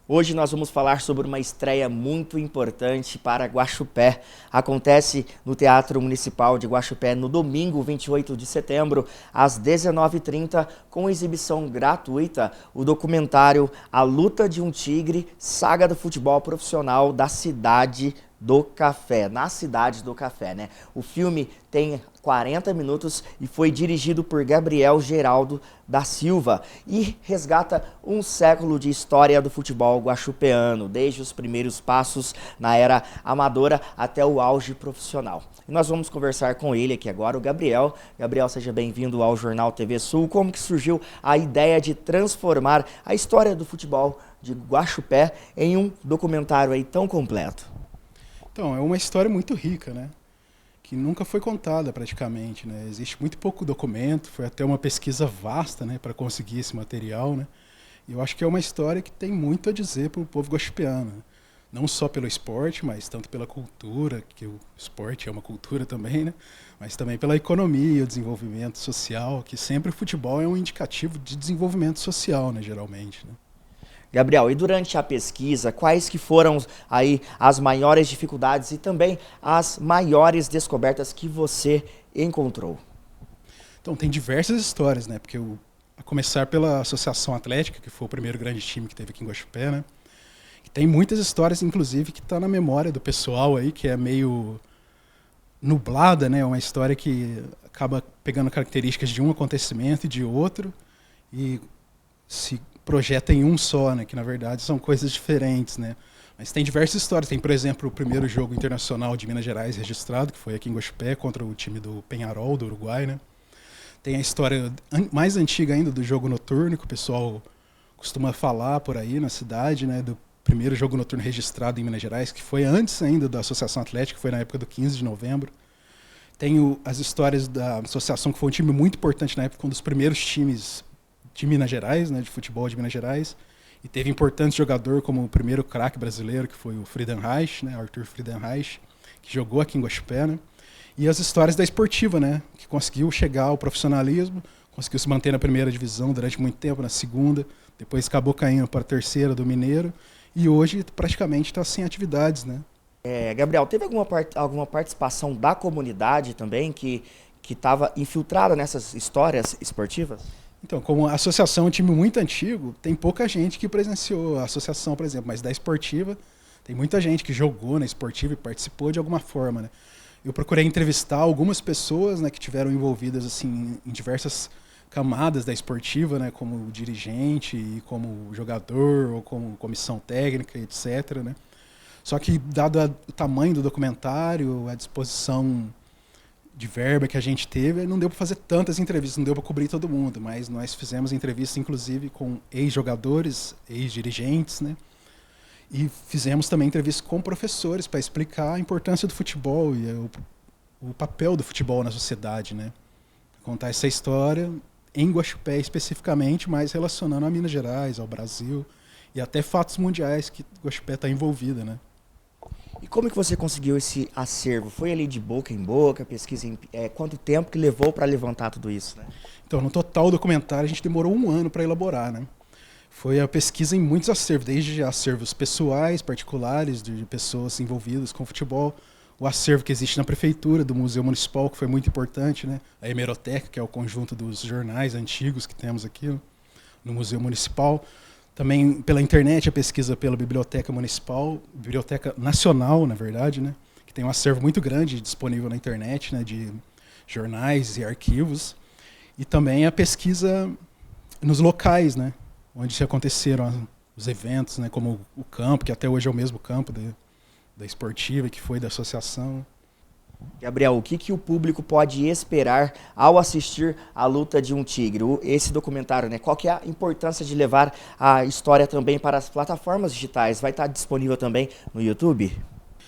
Hoje nós vamos falar sobre uma estreia muito importante para Guaxupé. Acontece no Teatro Municipal de Guaxupé no domingo 28 de setembro, às 19h30, com exibição gratuita, o documentário A Luta de um Tigre, saga do futebol profissional da cidade do Café, na cidade do Café, né? O filme tem 40 minutos e foi dirigido por Gabriel Geraldo da Silva e resgata um século de história do futebol guaxupeano, desde os primeiros passos na era amadora até o auge profissional. E nós vamos conversar com ele aqui agora, o Gabriel. Gabriel, seja bem-vindo ao Jornal TV Sul. Como que surgiu a ideia de transformar a história do futebol de Guaxupé em um documentário aí tão completo? Então, é uma história muito rica, né? Que nunca foi contada praticamente, né? Existe muito pouco documento, foi até uma pesquisa vasta, né, para conseguir esse material, né? E eu acho que é uma história que tem muito a dizer para o povo guaxupeano, né? Não só pelo esporte, mas tanto pela cultura, que o esporte é uma cultura também, né? Mas também pela economia, o desenvolvimento social, que sempre o futebol é um indicativo de desenvolvimento social, né, geralmente, né? Gabriel, e durante a pesquisa, quais que foram aí as maiores dificuldades e também as maiores descobertas que você encontrou? Então, tem diversas histórias, né? Porque a começar pela Associação Atlética, que foi o primeiro grande time que teve aqui em Guaxupé, né? Que tem muitas histórias, inclusive, que está na memória do pessoal aí, que é meio nublada, né? Uma história que acaba pegando características de um acontecimento e de outro e se projeta em um só, né? Que na verdade são coisas diferentes, né? Mas tem diversas histórias. Tem, por exemplo, o primeiro jogo internacional de Minas Gerais registrado, que foi aqui em Guaxupé, contra o time do Peñarol, do Uruguai, né? Tem a história mais antiga ainda do jogo noturno, que o pessoal costuma falar por aí na cidade, né? Do primeiro jogo noturno registrado em Minas Gerais, que foi antes ainda da Associação Atlética, que foi na época do 15 de novembro. Tem as histórias da associação, que foi um time muito importante na época, um dos primeiros times de Minas Gerais, né, de futebol de Minas Gerais, e teve importante jogador como o primeiro craque brasileiro, que foi o Friedenreich, né, Arthur Friedenreich, que jogou aqui em Guaxupé, né, e as histórias da esportiva, né, que conseguiu chegar ao profissionalismo, conseguiu se manter na primeira divisão durante muito tempo, na segunda, depois acabou caindo para a terceira do Mineiro, e hoje praticamente está sem atividades, né. Gabriel, teve alguma participação da comunidade também que estava infiltrada nessas histórias esportivas? Então, como a associação é um time muito antigo, tem pouca gente que presenciou a associação, por exemplo, mas da esportiva, tem muita gente que jogou na esportiva e participou de alguma forma, né? Eu procurei entrevistar algumas pessoas, né, que tiveram envolvidas assim em diversas camadas da esportiva, né, como dirigente, e como jogador, ou como comissão técnica, etc, né? Só que, dado o tamanho do documentário, a disposição de verba que a gente teve, não deu para fazer tantas entrevistas, não deu para cobrir todo mundo, mas nós fizemos entrevistas, inclusive, com ex-jogadores, ex-dirigentes, né? E fizemos também entrevistas com professores para explicar a importância do futebol e o papel do futebol na sociedade, né? Contar essa história em Guaxupé especificamente, mas relacionando a Minas Gerais, ao Brasil e até fatos mundiais que Guaxupé está envolvida, né? E como que você conseguiu esse acervo? Foi ali de boca em boca, pesquisa quanto tempo que levou para levantar tudo isso, né? Então, no total documentário, a gente demorou um ano para elaborar, né? Foi a pesquisa em muitos acervos, desde acervos pessoais, particulares, de pessoas envolvidas com futebol, o acervo que existe na prefeitura, do Museu Municipal, que foi muito importante, né? A hemeroteca, que é o conjunto dos jornais antigos que temos aqui no Museu Municipal. Também pela internet, a pesquisa pela Biblioteca Municipal, Biblioteca Nacional, na verdade, né? Que tem um acervo muito grande disponível na internet, né? De jornais e arquivos. E também a pesquisa nos locais, né? Onde se aconteceram os eventos, né? Como o campo, que até hoje é o mesmo campo da esportiva, que foi da associação. Gabriel, o que o público pode esperar ao assistir a luta de um tigre? Esse documentário, né? Qual que é a importância de levar a história também para as plataformas digitais? Vai estar disponível também no YouTube?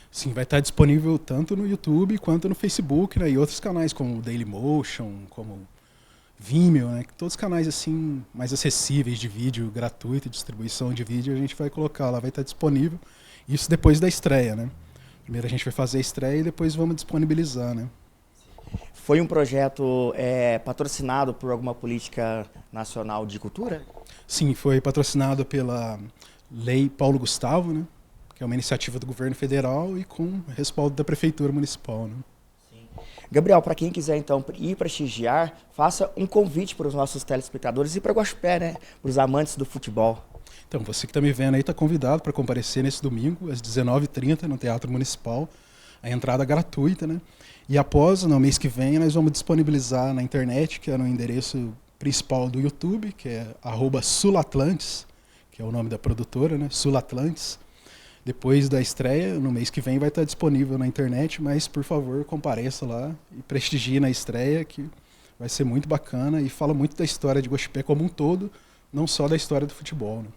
Sim, vai estar disponível tanto no YouTube quanto no Facebook, né? E outros canais como o Dailymotion, como Vimeo, né? Todos os canais assim mais acessíveis de vídeo gratuito, distribuição de vídeo, a gente vai colocar lá, vai estar disponível. Isso depois da estreia, né? Primeiro a gente vai fazer a estreia e depois vamos disponibilizar, né? Foi um projeto patrocinado por alguma política nacional de cultura? Sim, foi patrocinado pela Lei Paulo Gustavo, né? Que é uma iniciativa do governo federal e com respaldo da prefeitura municipal, né? Gabriel, para quem quiser então ir prestigiar, faça um convite para os nossos telespectadores e para Guaxupé, né? Para os amantes do futebol. Então, você que está me vendo aí está convidado para comparecer nesse domingo, às 19h30, no Teatro Municipal. A entrada gratuita, né? E após, no mês que vem, nós vamos disponibilizar na internet, que é no endereço principal do YouTube, que é @sulatlantes, que é o nome da produtora, né? Sulatlantes. Depois da estreia, no mês que vem, vai estar disponível na internet, mas, por favor, compareça lá e prestigie na estreia, que vai ser muito bacana e fala muito da história de Guaxupé como um todo, não só da história do futebol, né?